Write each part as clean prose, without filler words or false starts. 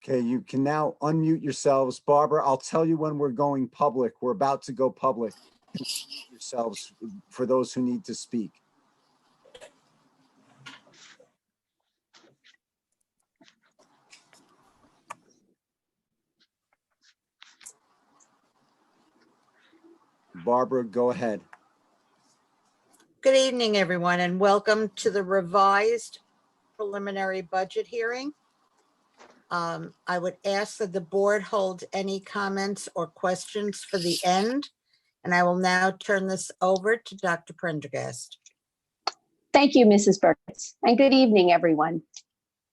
Okay, you can now unmute yourselves. Barbara, I'll tell you when we're going public. We're about to go public. Unmute yourselves for those who need to speak. Barbara, go ahead. Good evening, everyone, and welcome to the revised preliminary budget hearing. I would ask that the board hold any comments or questions for the end, and I will now turn this over to Dr. Prendergast. Thank you, Mrs. Burkitts, and good evening, everyone.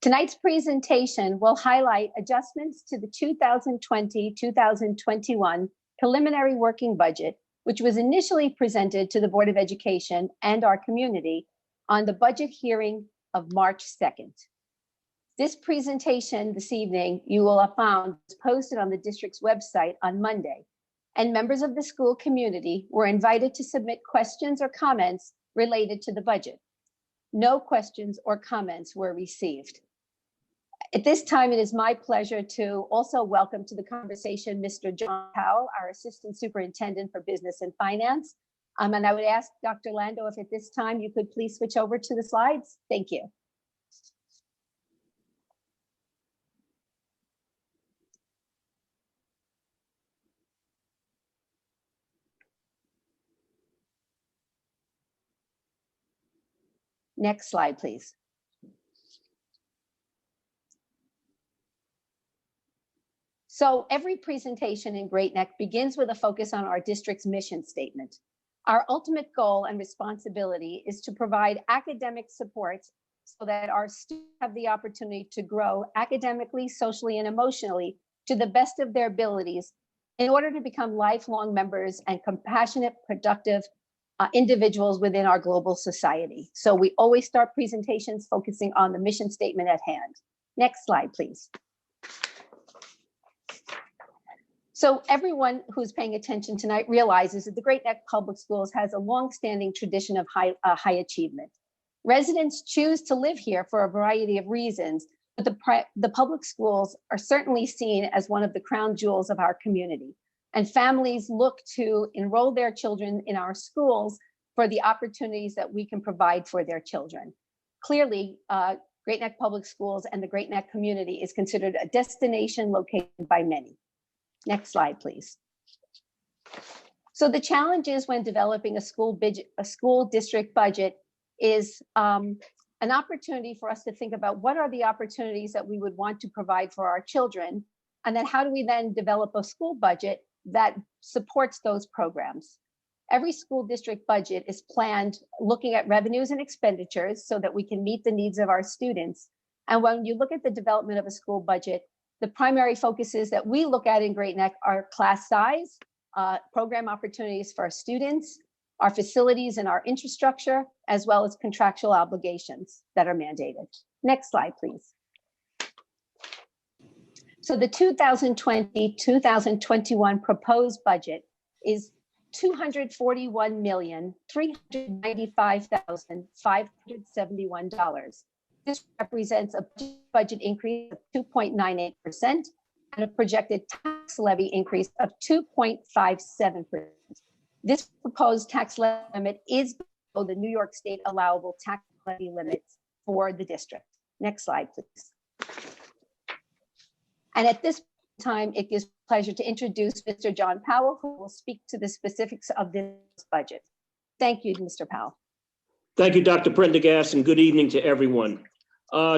Tonight's presentation will highlight adjustments to the 2020-2021 preliminary working budget, which was initially presented to the Board of Education and our community on the budget hearing of March 2nd. This presentation this evening, you will have found is posted on the district's website on Monday, and members of the school community were invited to submit questions or comments related to the budget. No questions or comments were received. At this time, it is my pleasure to also welcome to the conversation Mr. John Powell, our Assistant Superintendent for Business and Finance. And I would ask Dr. Lando if at this time you could please switch over to the slides. Thank you. Next slide, please. So every presentation in Great Neck begins with a focus on our district's mission statement. Our ultimate goal and responsibility is to provide academic support so that our students have the opportunity to grow academically, socially, and emotionally to the best of their abilities in order to become lifelong members and compassionate, productive individuals within our global society. So we always start presentations focusing on the mission statement at hand. Next slide, please. So everyone who's paying attention tonight realizes that the Great Neck Public Schools has a long-standing tradition of high achievement. Residents choose to live here for a variety of reasons, but the public schools are certainly seen as one of the crown jewels of our community. And families look to enroll their children in our schools for the opportunities that we can provide for their children. Clearly, Great Neck Public Schools and the Great Neck community is considered a destination located by many. Next slide, please. So the challenges when developing a school district budget is an opportunity for us to think about what are the opportunities that we would want to provide for our children, and then how do we then develop a school budget that supports those programs. Every school district budget is planned looking at revenues and expenditures so that we can meet the needs of our students. And when you look at the development of a school budget, the primary focuses that we look at in Great Neck are class size, program opportunities for our students, our facilities and our infrastructure, as well as contractual obligations that are mandated. Next slide, please. So the 2020-2021 proposed budget is $241,395,571. This represents a budget increase of 2.98% and a projected tax levy increase of 2.57%. This proposed tax levy limit is below the New York State allowable tax levy limits for the district. Next slide, please. And at this time, it gives pleasure to introduce Mr. John Powell, who will speak to the specifics of this budget. Thank you, Mr. Powell. Thank you, Dr. Prendergast, and good evening to everyone.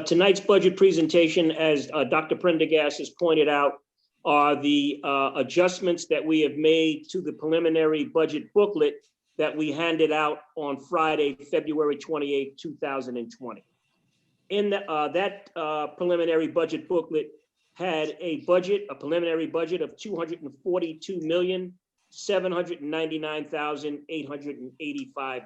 Tonight's budget presentation, as Dr. Prendergast has pointed out, are the adjustments that we have made to the preliminary budget booklet that we handed out on Friday, February 28, 2020. In that preliminary budget booklet had a preliminary budget of $242,799,885.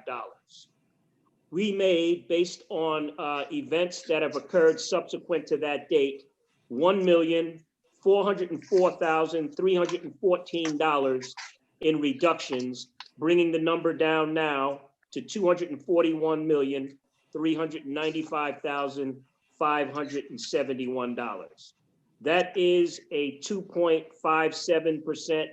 We made, based on events that have occurred subsequent to that date, $1,404,314 in reductions, bringing the number down now to $241,395,571. That is a 2.57%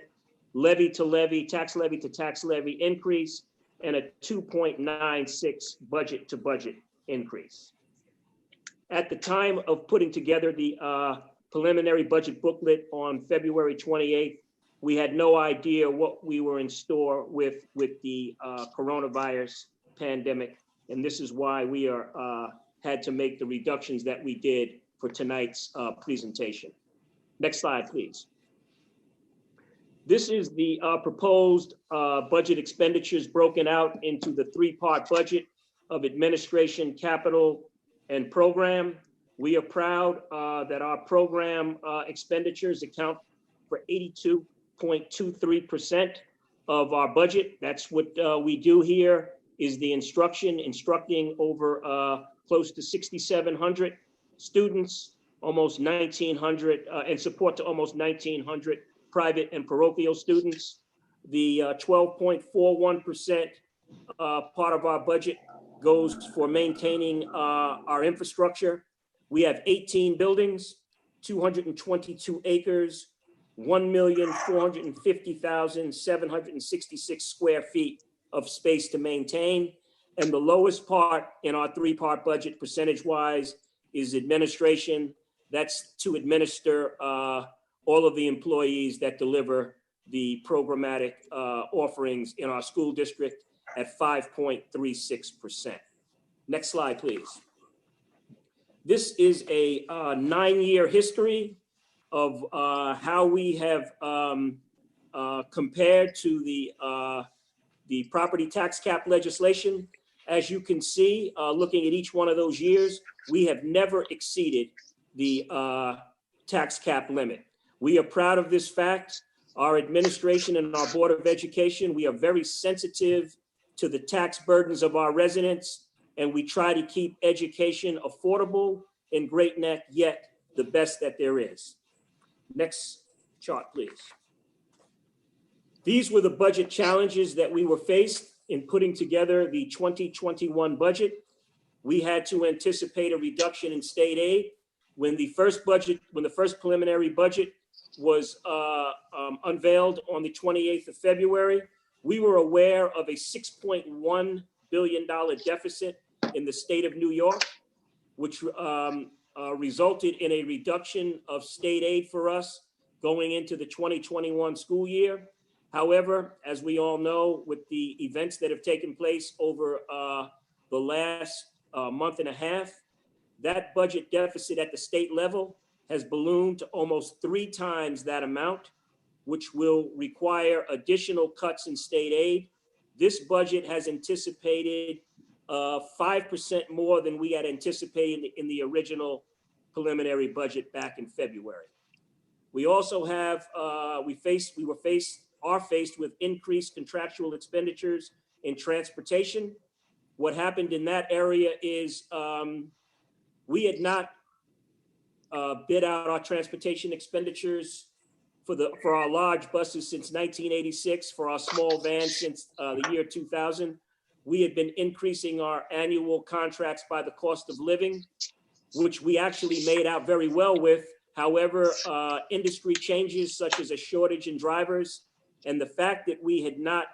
levy to levy, tax levy to tax levy increase, and a 2.96 budget to budget increase. At the time of putting together the preliminary budget booklet on February 28th, we had no idea what we were in store with the coronavirus pandemic. And this is why we had to make the reductions that we did for tonight's presentation. Next slide, please. This is the proposed budget expenditures broken out into the three-part budget of administration, capital, and program. We are proud that our program expenditures account for 82.23% of our budget. That's what we do here, is the instructing over close to 6,700 students, almost 1,900, and support to almost 1,900 private and parochial students. The 12.41% part of our budget goes for maintaining our infrastructure. We have 18 buildings, 222 acres, 1,450,766 square feet of space to maintain. And the lowest part in our three-part budget percentage-wise is administration. That's to administer all of the employees that deliver the programmatic offerings in our school district at 5.36%. Next slide, please. This is a 9-year history of how we have compared to the property tax cap legislation. As you can see, looking at each one of those years, we have never exceeded the tax cap limit. We are proud of this fact. Our administration and our Board of Education, we are very sensitive to the tax burdens of our residents, and we try to keep education affordable in Great Neck, yet the best that there is. Next chart, please. These were the budget challenges that we were faced in putting together the 2021 budget. We had to anticipate a reduction in state aid. When the first preliminary budget was unveiled on the 28th of February, we were aware of a $6.1 billion deficit in the state of New York, which resulted in a reduction of state aid for us going into the 2021 school year. However, as we all know, with the events that have taken place over the last month and a half, that budget deficit at the state level has ballooned to almost 3 times that amount, which will require additional cuts in state aid. This budget has anticipated 5% more than we had anticipated in the original preliminary budget back in February. We also have, are faced with increased contractual expenditures in transportation. What happened in that area is we had not bid out our transportation expenditures for our large buses since 1986, for our small vans since the year 2000. We had been increasing our annual contracts by the cost of living, which we actually made out very well with. However, industry changes such as a shortage in drivers and the fact that we had not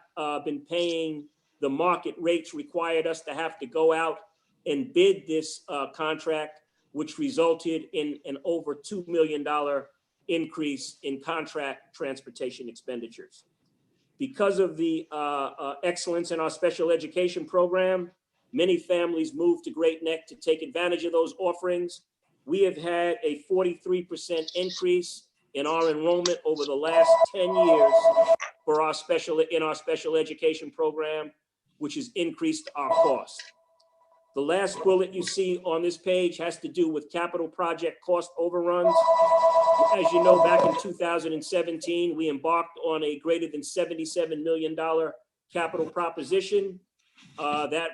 been paying the market rates required us to have to go out and bid this contract, which resulted in an over $2 million increase in contract transportation expenditures. Because of the excellence in our special education program, many families moved to Great Neck to take advantage of those offerings. We have had a 43% increase in our enrollment over the last 10 years for our special education program, which has increased our cost. The last bullet you see on this page has to do with capital project cost overruns. As you know, back in 2017, we embarked on a greater than $77 million capital proposition that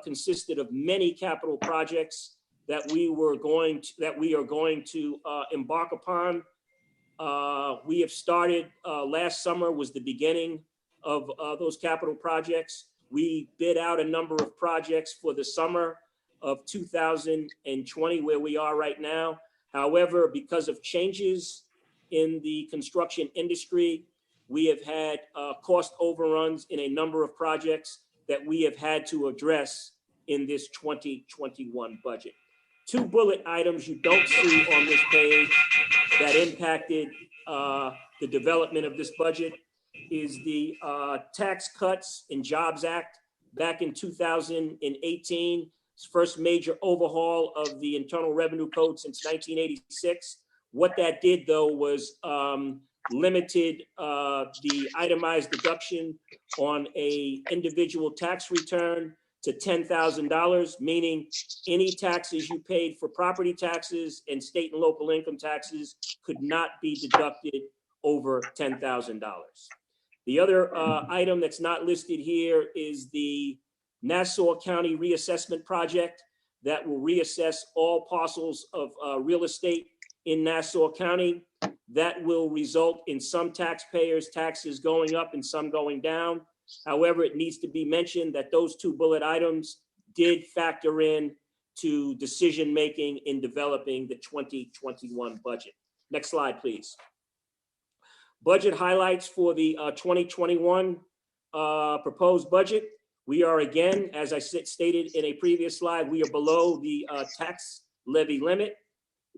consisted of many capital projects that we are going to embark upon. We have started, last summer was the beginning of those capital projects. We bid out a number of projects for the summer of 2020, where we are right now. However, because of changes in the construction industry, we have had cost overruns in a number of projects that we have had to address in this 2021 budget. Two bullet items you don't see on this page that impacted the development of this budget is the Tax Cuts and Jobs Act back in 2018. First major overhaul of the Internal Revenue Code since 1986. What that did, though, was limited the itemized deduction on a individual tax return to $10,000, meaning any taxes you paid for property taxes and state and local income taxes could not be deducted over $10,000. The other item that's not listed here is the Nassau County Reassessment Project that will reassess all parcels of real estate in Nassau County. That will result in some taxpayers' taxes going up and some going down. However, it needs to be mentioned that those two bullet items did factor in to decision-making in developing the 2021 budget. Next slide, please. Budget highlights for the 2021 proposed budget. We are again, as I stated in a previous slide, we are below the tax levy limit.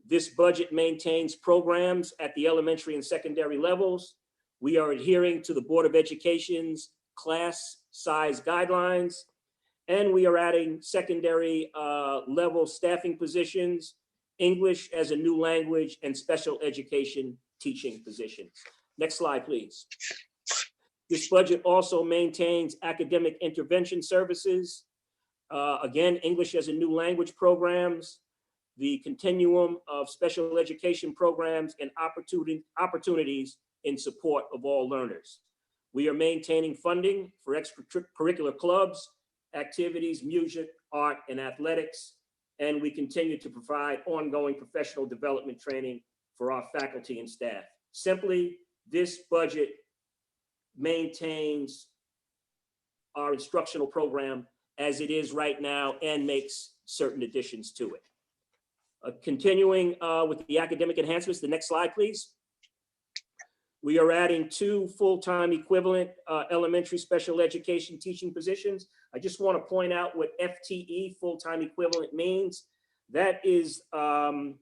This budget maintains programs at the elementary and secondary levels. We are adhering to the Board of Education's class size guidelines, and we are adding secondary level staffing positions, English as a new language, and special education teaching positions. Next slide, please. This budget also maintains academic intervention services. Again, English as a new language programs, the continuum of special education programs, and opportunities in support of all learners. We are maintaining funding for extracurricular clubs, activities, music, art, and athletics, and we continue to provide ongoing professional development training for our faculty and staff. Simply, this budget maintains our instructional program as it is right now and makes certain additions to it. Continuing with the academic enhancements, the next slide, please. We are adding 2 full-time equivalent elementary special education teaching positions. I just want to point out what FTE, full-time equivalent, means. That is a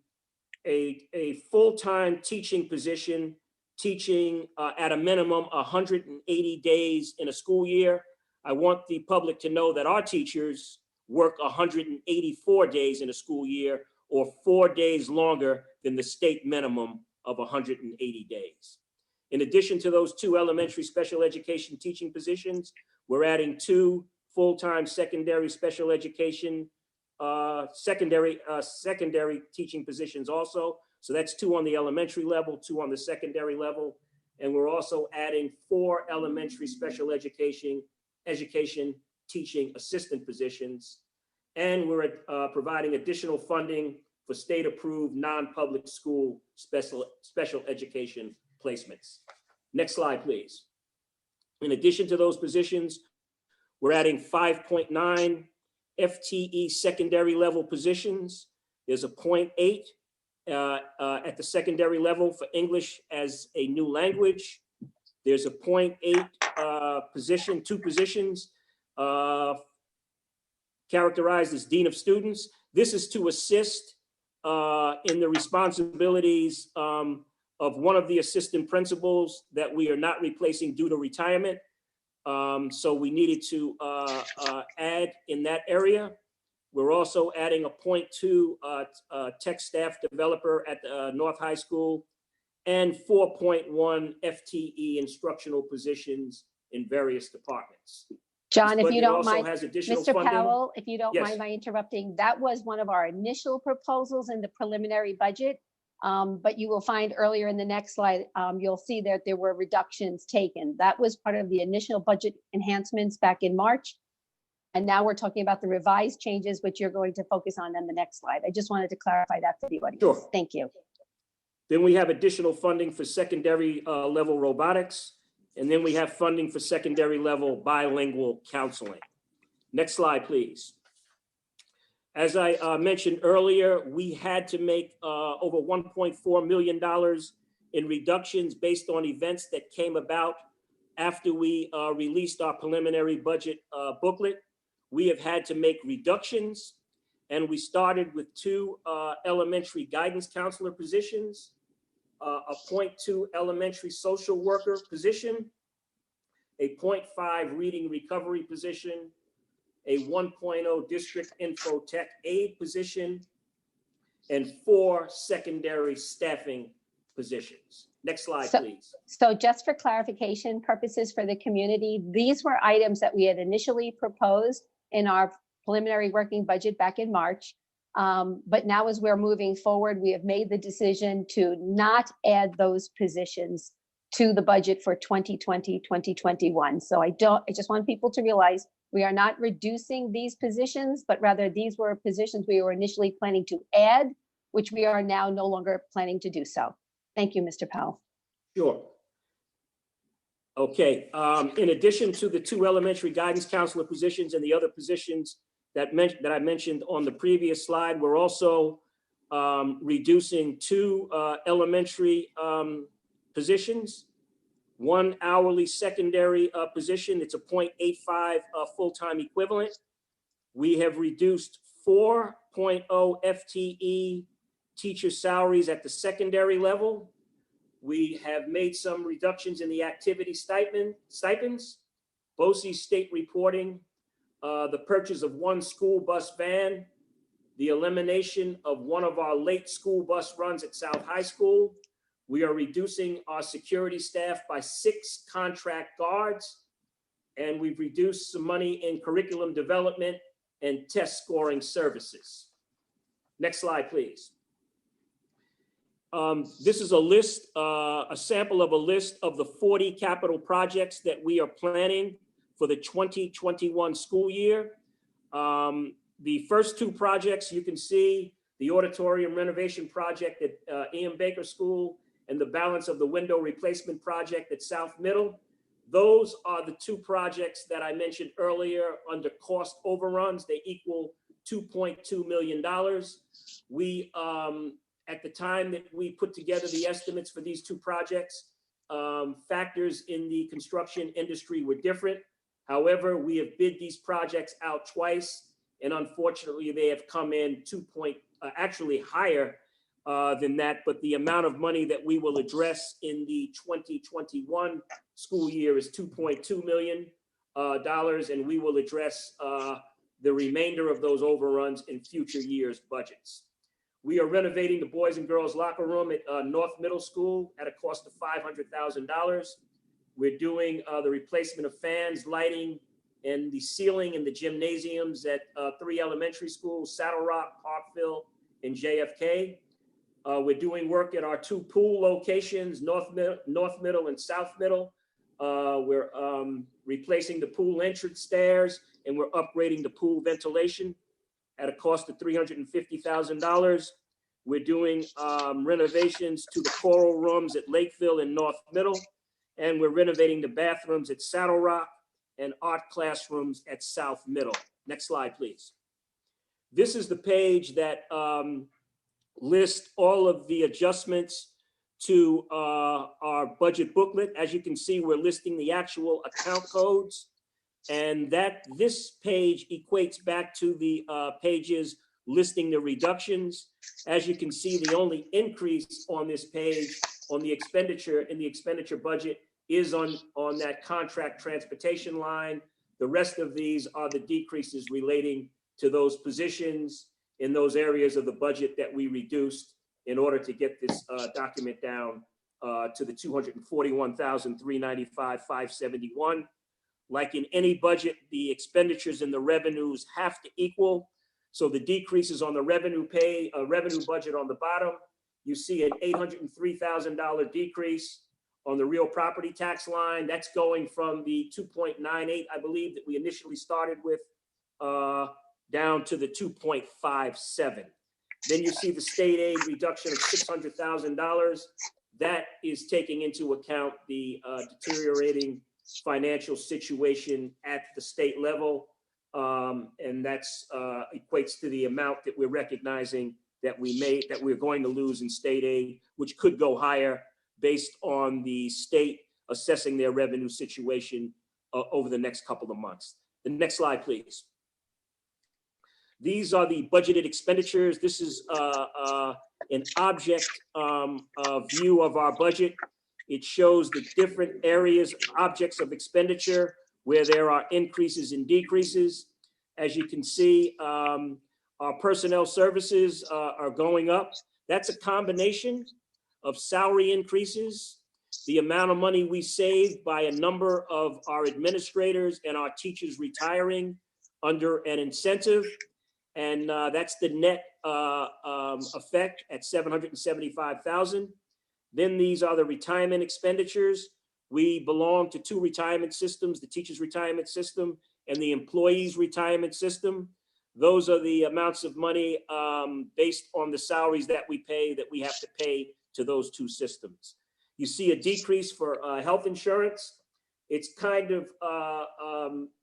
full-time teaching position, teaching at a minimum 180 days in a school year. I want the public to know that our teachers work 184 days in a school year, or 4 days longer than the state minimum of 180 days. In addition to those 2 elementary special education teaching positions, we're adding 2 full-time secondary special education, secondary teaching positions also. So that's 2 on the elementary level, 2 on the secondary level. And we're also adding 4 elementary special education teaching assistant positions. And we're providing additional funding for state-approved non-public school special education placements. Next slide, please. In addition to those positions, we're adding 5.9 FTE secondary level positions. There's a 0.8 at the secondary level for English as a new language. There's a 0.8 position, 2 positions characterized as Dean of Students. This is to assist in the responsibilities of one of the assistant principals that we are not replacing due to retirement. So we needed to add in that area. We're also adding a 0.2 tech staff developer at North High School and 4.1 FTE instructional positions in various departments. John, if you don't mind, Mr. Powell, if you don't Yes. mind my interrupting, that was one of our initial proposals in the preliminary budget. But you will find earlier in the next slide, you'll see that there were reductions taken. That was part of the initial budget enhancements back in March. And now we're talking about the revised changes, which you're going to focus on the next slide. I just wanted to clarify that for the audience. Sure. Thank you. Then we have additional funding for secondary level robotics. And then we have funding for secondary level bilingual counseling. Next slide, please. As I mentioned earlier, we had to make over $1.4 million in reductions based on events that came about after we released our preliminary budget booklet. We have had to make reductions, and we started with 2 elementary guidance counselor positions, a 0.2 elementary social worker position, a 0.5 reading recovery position, a 1.0 district info tech aide position, and 4 secondary staffing positions. Next slide, please. So just for clarification purposes for the community, these were items that we had initially proposed in our preliminary working budget back in March. But now as we're moving forward, we have made the decision to not add those positions to the budget for 2020, 2021. So I just want people to realize we are not reducing these positions, but rather these were positions we were initially planning to add, which we are now no longer planning to do so. Thank you, Mr. Powell. Sure. Okay. In addition to the 2 elementary guidance counselor positions and the other positions that I mentioned on the previous slide, we're also reducing 2 elementary positions, 1 hourly secondary position. It's a 0.85 full-time equivalent. We have reduced 4.0 FTE teacher salaries at the secondary level. We have made some reductions in the activity stipends, BOCE state reporting, the purchase of 1 school bus van, the elimination of 1 of our late school bus runs at South High School. We are reducing our security staff by 6 contract guards, and we've reduced some money in curriculum development and test scoring services. Next slide, please. This is a list, a sample of a list of the 40 capital projects that we are planning for the 2021 school year. The first 2 projects you can see, the auditorium renovation project at Ian Baker School and the balance of the window replacement project at South Middle. Those are the 2 projects that I mentioned earlier under cost overruns. They equal $2.2 million. We, at the time that we put together the estimates for these 2 projects, factors in the construction industry were different. However, we have bid these projects out twice, and unfortunately they have come in actually higher than that, but the amount of money that we will address in the 2021 school year is $2.2 million, and we will address the remainder of those overruns in future years' budgets. We are renovating the boys and girls locker room at North Middle School at a cost of $500,000. We're doing the replacement of fans, lighting, and the ceiling in the gymnasiums at 3 elementary schools, Saddle Rock, Parkville, and JFK. We're doing work at our 2 pool locations, North Middle and South Middle. We're replacing the pool entrance stairs, and we're upgrading the pool ventilation at a cost of $350,000. We're doing renovations to the choral rooms at Lakeville and North Middle, and we're renovating the bathrooms at Saddle Rock and art classrooms at South Middle. Next slide, please. This is the page that lists all of the adjustments to our budget booklet. As you can see, we're listing the actual account codes, and this page equates back to the pages listing the reductions. As you can see, the only increase on this page on the expenditure in the expenditure budget is on that contract transportation line. The rest of these are the decreases relating to those positions in those areas of the budget that we reduced in order to get this document down to the $241,395,571. Like in any budget, the expenditures and the revenues have to equal. So the decreases on the revenue budget on the bottom, you see an $803,000 decrease on the real property tax line. That's going from the 2.98, I believe, that we initially started with, down to the 2.57. Then you see the state aid reduction of $600,000. That is taking into account the deteriorating financial situation at the state level. And that's equates to the amount that we're recognizing that we're going to lose in state aid, which could go higher based on the state assessing their revenue situation over the next couple of months. The next slide, please. These are the budgeted expenditures. This is an object view of our budget. It shows the different areas, objects of expenditure, where there are increases and decreases. As you can see, our personnel services are going up. That's a combination of salary increases, the amount of money we saved by a number of our administrators and our teachers retiring under an incentive. And that's the net effect at $775,000. Then these are the retirement expenditures. We belong to two retirement systems, the teachers' retirement system and the employees' retirement system. Those are the amounts of money based on the salaries that we have to pay to those two systems. You see a decrease for health insurance. It's kind of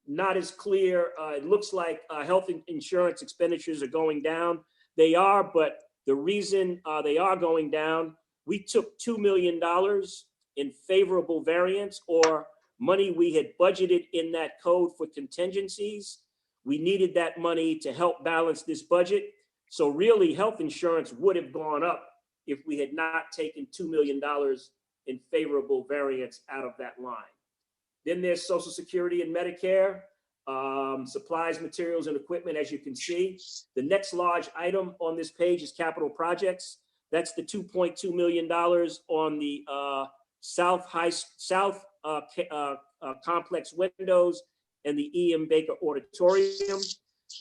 not as clear. It looks like health insurance expenditures are going down. They are, but the reason they are going down, we took $2 million in favorable variance, or money we had budgeted in that code for contingencies. We needed that money to help balance this budget. So really, health insurance would have gone up if we had not taken $2 million in favorable variance out of that line. Then there's Social Security and Medicare, supplies, materials, and equipment, as you can see. The next large item on this page is capital projects. That's the $2.2 million on the South Complex windows and the E.M. Baker Auditorium.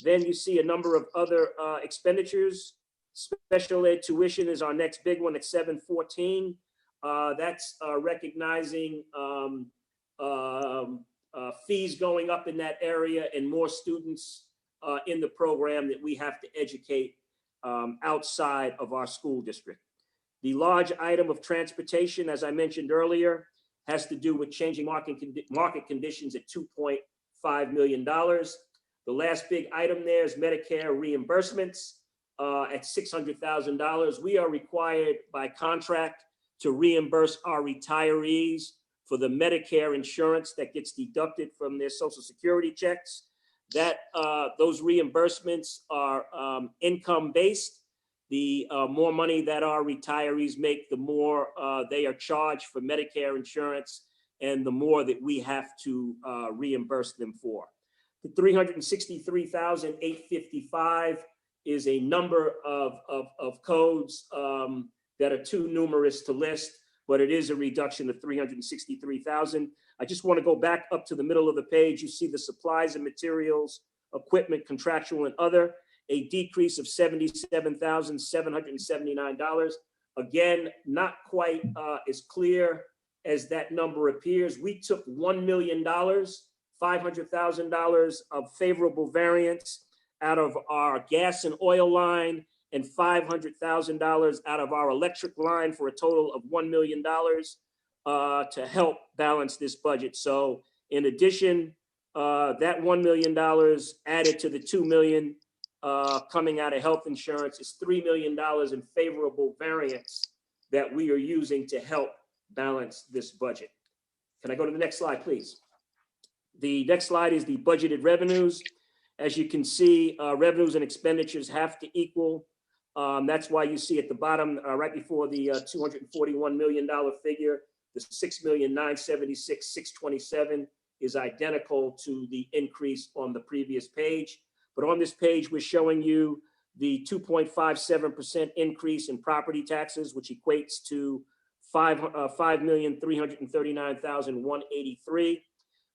Then you see a number of other expenditures. Special ed tuition is our next big one at $714. That's recognizing fees going up in that area and more students in the program that we have to educate outside of our school district. The large item of transportation, as I mentioned earlier, has to do with changing market conditions at $2.5 million. The last big item there is Medicare reimbursements at $600,000. We are required by contract to reimburse our retirees for the Medicare insurance that gets deducted from their Social Security checks. That those reimbursements are income-based. The more money that our retirees make, the more they are charged for Medicare insurance, and the more that we have to reimburse them for. The $363,855 is a number of codes that are too numerous to list, but it is a reduction of $363,000. I just want to go back up to the middle of the page. You see the supplies and materials, equipment, contractual, and other, a decrease of $77,779. Again, not quite as clear as that number appears. We took $1 million, $500,000 of favorable variance out of our gas and oil line and $500,000 out of our electric line for a total of $1 million to help balance this budget. So in addition, that $1 million added to the $2 million coming out of health insurance is $3 million in favorable variance that we are using to help balance this budget. Can I go to the next slide, please? The next slide is the budgeted revenues. As you can see, revenues and expenditures have to equal. That's why you see at the bottom, right before the $241 million figure, the $6,976,627 is identical to the increase on the previous page. But on this page, we're showing you the 2.57% increase in property taxes, which equates to $5,339,183.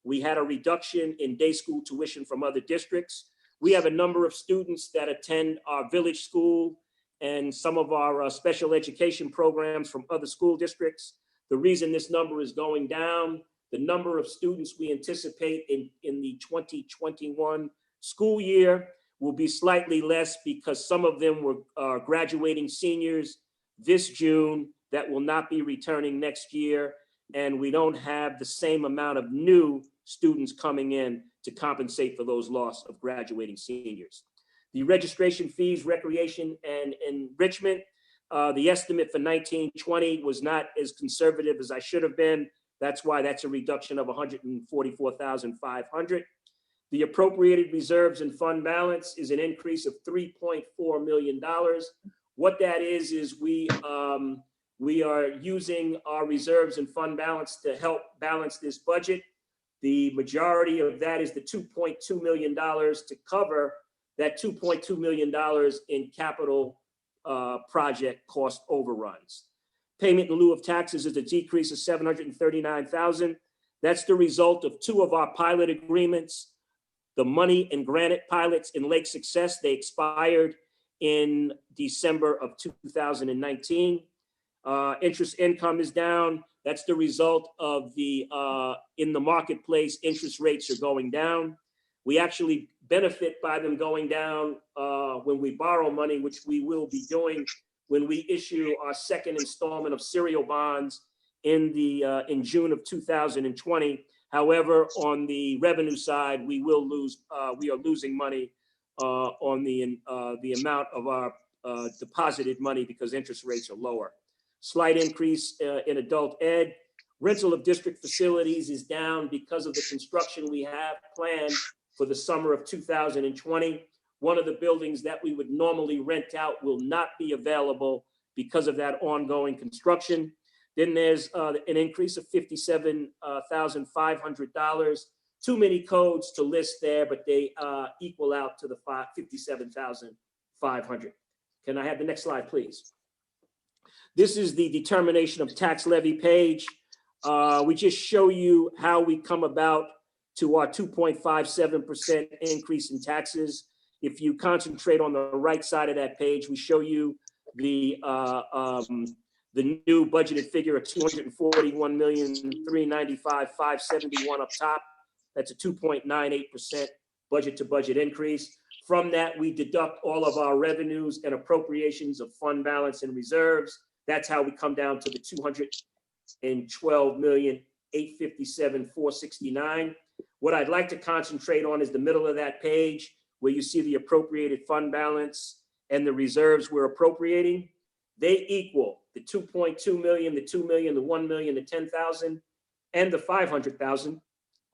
We had a reduction in day school tuition from other districts. We have a number of students that attend our village school and some of our special education programs from other school districts. The reason this number is going down, the number of students we anticipate in the 2021 school year will be slightly less because some of them were graduating seniors this June that will not be returning next year. And we don't have the same amount of new students coming in to compensate for those loss of graduating seniors. The registration fees, recreation, and enrichment, the estimate for 1920 was not as conservative as I should have been. That's why that's a reduction of 144,500. The appropriated reserves and fund balance is an increase of $3.4 million. What that is we are using our reserves and fund balance to help balance this budget. The majority of that is the $2.2 million to cover that $2.2 million in capital project cost overruns. Payment in lieu of taxes is a decrease of $739,000. That's the result of two of our pilot agreements. The Money and Granite pilots in Lake Success, they expired in December of 2019. Interest income is down. That's the result of the, in the marketplace, interest rates are going down. We actually benefit by them going down when we borrow money, which we will be doing when we issue our second installment of serial bonds in June of 2020. However, on the revenue side, we are losing money on the amount of our deposited money because interest rates are lower. Slight increase in adult ed. Rental of district facilities is down because of the construction we have planned for the summer of 2020. One of the buildings that we would normally rent out will not be available because of that ongoing construction. Then there's an increase of $57,500. Too many codes to list there, but they equal out to the $57,500. Can I have the next slide, please? This is the determination of tax levy page. We just show you how we come about to our 2.57% increase in taxes. If you concentrate on the right side of that page, we show you the new budgeted figure of $241,395,571 up top. That's a 2.98% budget to budget increase. From that, we deduct all of our revenues and appropriations of fund balance and reserves. That's how we come down to the $212,857,469. What I'd like to concentrate on is the middle of that page where you see the appropriated fund balance and the reserves we're appropriating. They equal the 2.2 million, the 2 million, the 1 million, the 10,000, and the 500,000.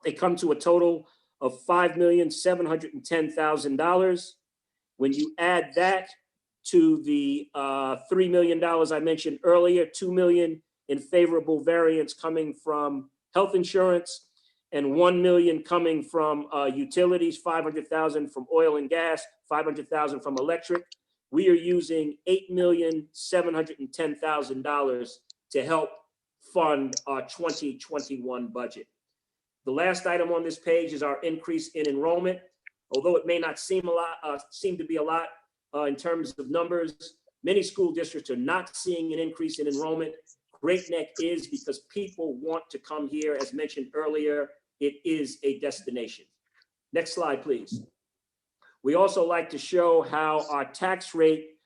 They come to a total of $5,710,000. When you add that to the $3 million I mentioned earlier, 2 million in favorable variance coming from health insurance, and 1 million coming from utilities, 500,000 from oil and gas, 500,000 from electric. We are using $8,710,000 to help fund our 2021 budget. The last item on this page is our increase in enrollment. Although it may not seem to be a lot in terms of numbers, many school districts are not seeing an increase in enrollment. Great Neck is, because people want to come here. As mentioned earlier, it is a destination. Next slide, please. We also like to show how our tax rate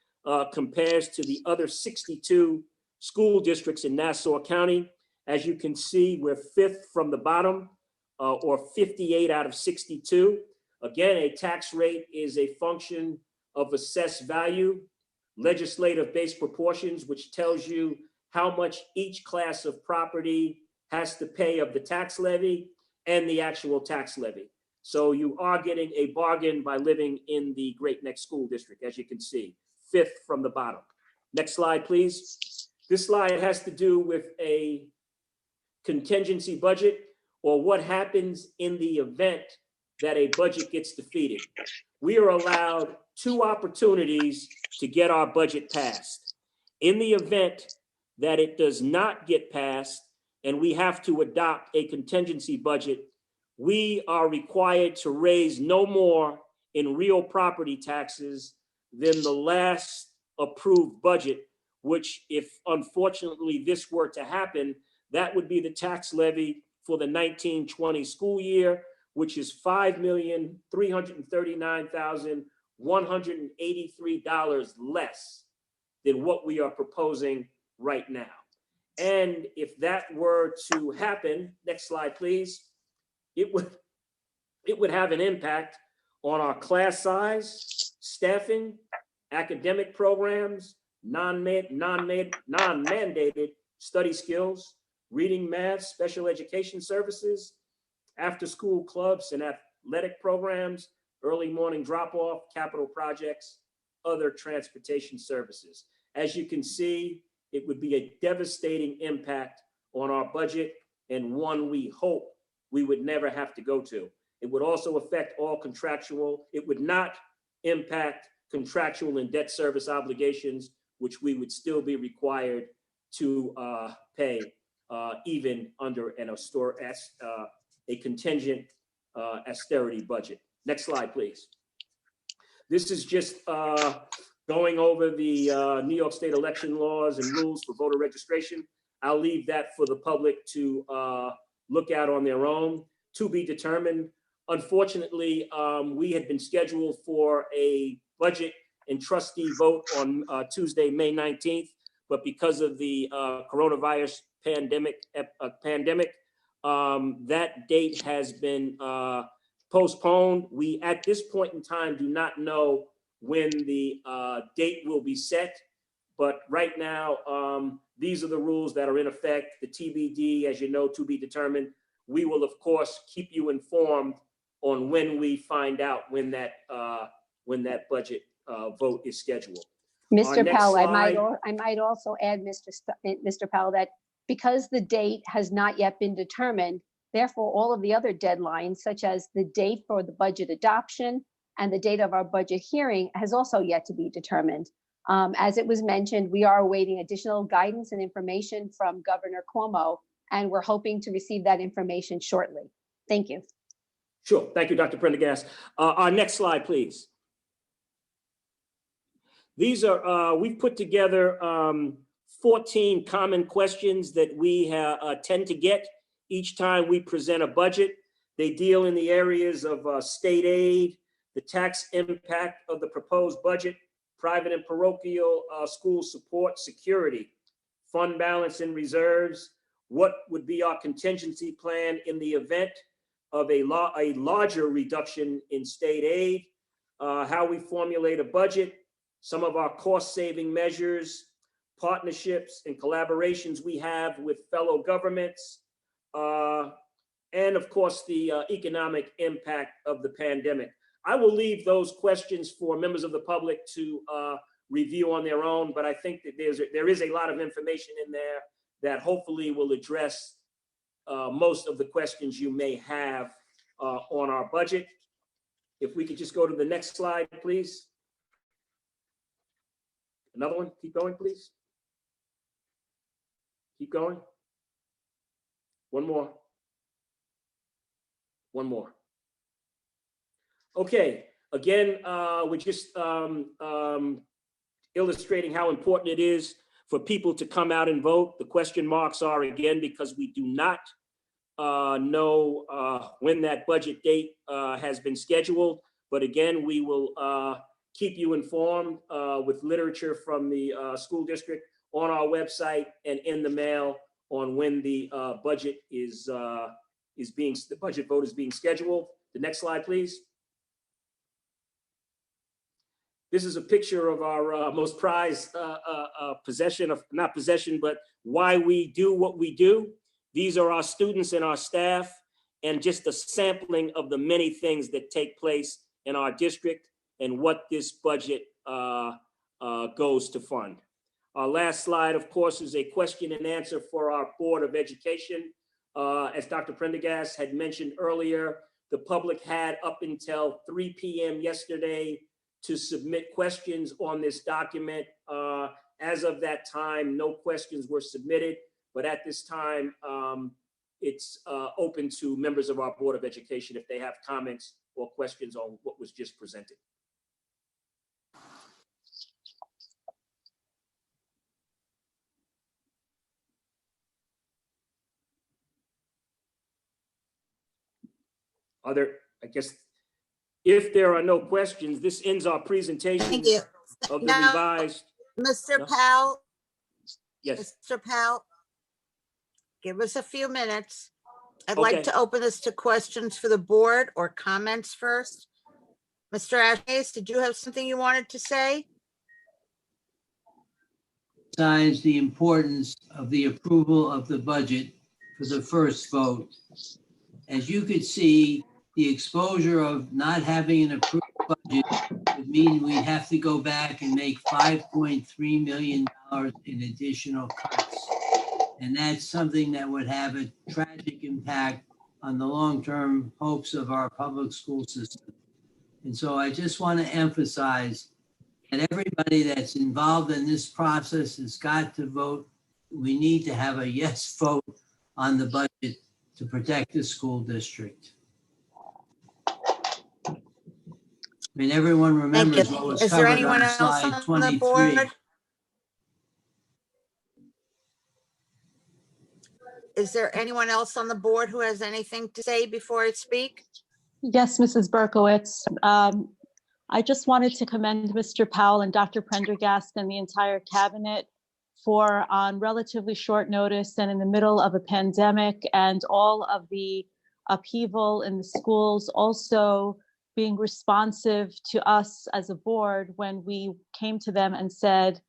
compares to the other 62 school districts in Nassau County. As you can see, we're fifth from the bottom, or 58 out of 62. Again, a tax rate is a function of assessed value, legislative based proportions, which tells you how much each class of property has to pay of the tax levy and the actual tax levy. So you are getting a bargain by living in the Great Neck School District, as you can see, fifth from the bottom. Next slide, please. This slide has to do with a contingency budget, or what happens in the event that a budget gets defeated. We are allowed two opportunities to get our budget passed. In the event that it does not get passed and we have to adopt a contingency budget, we are required to raise no more in real property taxes than the last approved budget, which, if unfortunately this were to happen, that would be the tax levy for the 1920 school year, which is $5,339,183 less than what we are proposing right now. And if that were to happen, next slide, please, it would It would have an impact on our class size, staffing, academic programs, non-mandated study skills, reading, math, special education services, after-school clubs and athletic programs, early morning drop-off, capital projects, other transportation services. As you can see, it would be a devastating impact on our budget, and one we hope we would never have to go to. It would also affect all contractual. It would not impact contractual and debt service obligations, which we would still be required to pay even under a contingent austerity budget. Next slide, please. This is just going over the New York State election laws and rules for voter registration. I'll leave that for the public to look at on their own. To be determined. Unfortunately, we had been scheduled for a budget and trustee vote on Tuesday, May 19th, but because of the coronavirus pandemic, that date has been postponed. We, at this point in time, do not know when the date will be set, but right now, these are the rules that are in effect. The TBD, as you know, to be determined. We will, of course, keep you informed on when we find out when that budget vote is scheduled. Mr. Powell, slide. I might also add, Mr. Powell, that because the date has not yet been determined, therefore all of the other deadlines, such as the date for the budget adoption and the date of our budget hearing, has also yet to be determined. As it was mentioned, we are awaiting additional guidance and information from Governor Cuomo, and we're hoping to receive that information shortly. Thank you. Sure. Thank you, Dr. Prendergast. Our next slide, please. These are, we've put together 14 common questions that we tend to get each time we present a budget. They deal in the areas of state aid, the tax impact of the proposed budget, private and parochial school support, security, fund balance and reserves, what would be our contingency plan in the event of a larger reduction in state aid, how we formulate a budget, some of our cost-saving measures, partnerships and collaborations we have with fellow governments, and of course, the economic impact of the pandemic. I will leave those questions for members of the public to review on their own, but I think that there is a lot of information in there that hopefully will address most of the questions you may have on our budget. If we could just go to the next slide, please. Another one, keep going, please. Keep going. One more. One more. Okay, again, we're just illustrating how important it is for people to come out and vote. The question marks are, again, because we do not know when that budget date has been scheduled. But again, we will keep you informed with literature from the school district on our website and in the mail on when the budget the budget vote is being scheduled. The next slide, please. This is a picture of our most prized not possession, but why we do what we do. These are our students and our staff, and just a sampling of the many things that take place in our district and what this budget goes to fund. Our last slide, of course, is a question and answer for our Board of Education. As Dr. Prendergast had mentioned earlier, the public had up until 3 p.m. yesterday to submit questions on this document. As of that time, no questions were submitted, but at this time, it's open to members of our Board of Education if they have comments or questions on what was just presented. I guess, if there are no questions, this ends our presentation. Thank you. Of the Now, revised. Mr. No? Powell, Yes. Mr. Powell, give us a few minutes I'd like Okay. to open this to questions for the board or comments first. Mr. Ashnace, did you have something you wanted to say? Emphasize the importance of the approval of the budget for the first vote. As you could see, the exposure of not having an approved budget would mean we'd have to go back and make $5.3 million in additional cuts. And that's something that would have a tragic impact on the long-term hopes of our public school system. And so I just want to emphasize that everybody that's involved in this process has got to vote. We need to have a yes vote on the budget to protect the school district. I mean, everyone remembers what was Is there covered anyone on else slide on the 23. board? Is there anyone else on the board who has anything to say before I speak? Yes, Mrs. Berkowitz. I just wanted to commend Mr. Powell and Dr. Prendergast and the entire cabinet for, on relatively short notice and in the middle of a pandemic and all of the upheaval in the schools, also being responsive to us as a board when we came to them and said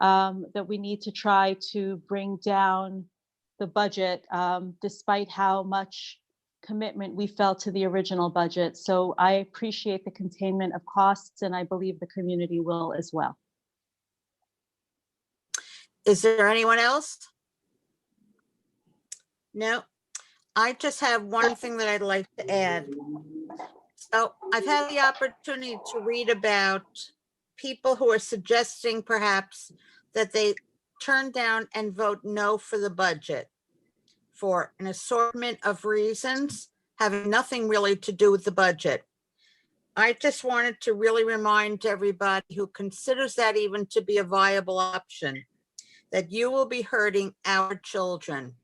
that we need to try to bring down the budget despite how much commitment we felt to the original budget. So I appreciate the containment of costs, and I believe the community will as well. Is there anyone else? No. I just have one thing that I'd like to add. So I've had the opportunity to read about people who are suggesting perhaps that they turn down and vote no for the budget for an assortment of reasons having nothing really to do with the budget. I just wanted to really remind everybody who considers that even to be a viable option, that you will be hurting our children.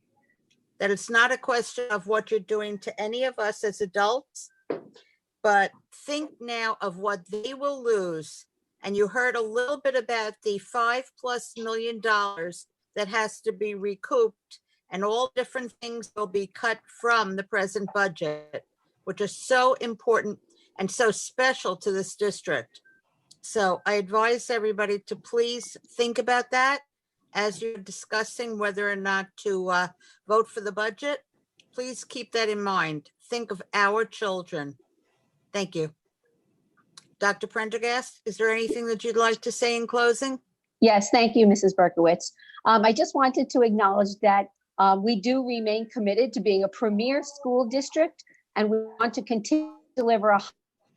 That it's not a question of what you're doing to any of us as adults, but think now of what they will lose. And you heard a little bit about the $5+ million that has to be recouped, and all different things will be cut from the present budget, which is so important and so special to this district. So I advise everybody to please think about that as you're discussing whether or not to vote for the budget. Please keep that in mind. Think of our children. Thank you. Dr. Prendergast, is there anything that you'd like to say in closing? Yes, thank you, Mrs. Berkowitz. I just wanted to acknowledge that we do remain committed to being a premier school district, and we want to continue to deliver a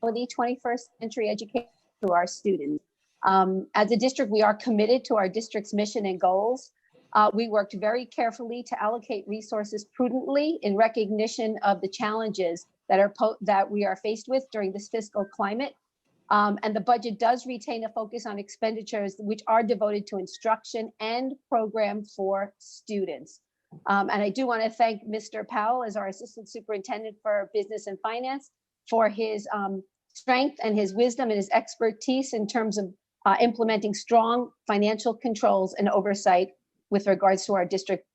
quality 21st century education to our students. As a district, we are committed to our district's mission and goals. We worked very carefully to allocate resources prudently in recognition of the challenges that we are faced with during this fiscal climate. And the budget does retain a focus on expenditures which are devoted to instruction and program for students. And I do want to thank Mr. Powell as our Assistant Superintendent for Business and Finance for his strength and his wisdom and his expertise in terms of implementing strong financial controls and oversight with regards to our district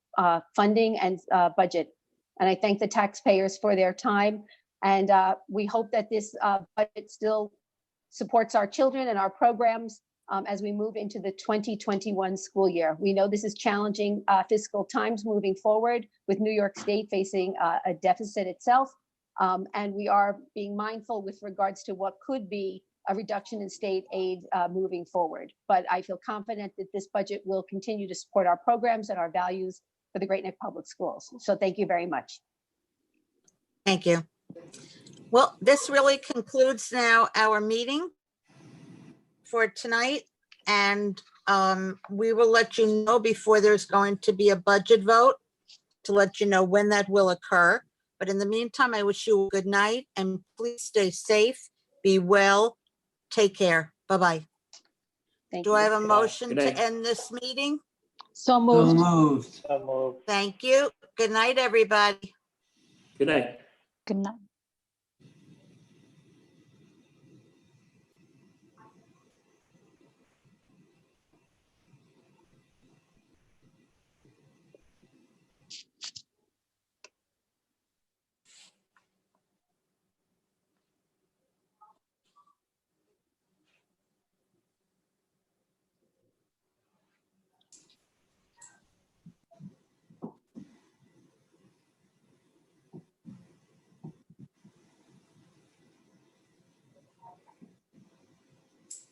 funding and budget. And I thank the taxpayers for their time. And we hope that this budget still supports our children and our programs as we move into the 2021 school year. We know this is challenging fiscal times moving forward, with New York State facing a deficit itself. And we are being mindful with regards to what could be a reduction in state aid moving forward. But I feel confident that this budget will continue to support our programs and our values for the Great Neck Public Schools. So thank you very much. Thank you. Well, this really concludes now our meeting for tonight. And we will let you know before there's going to be a budget vote to let you know when that will occur. But in the meantime, I wish you a good night and please stay safe, be well, take care. Bye-bye. Thank Do you. I have a motion Good to night. end this meeting? So So moved. moved. Thank you. Good night, everybody. Good night. Good night.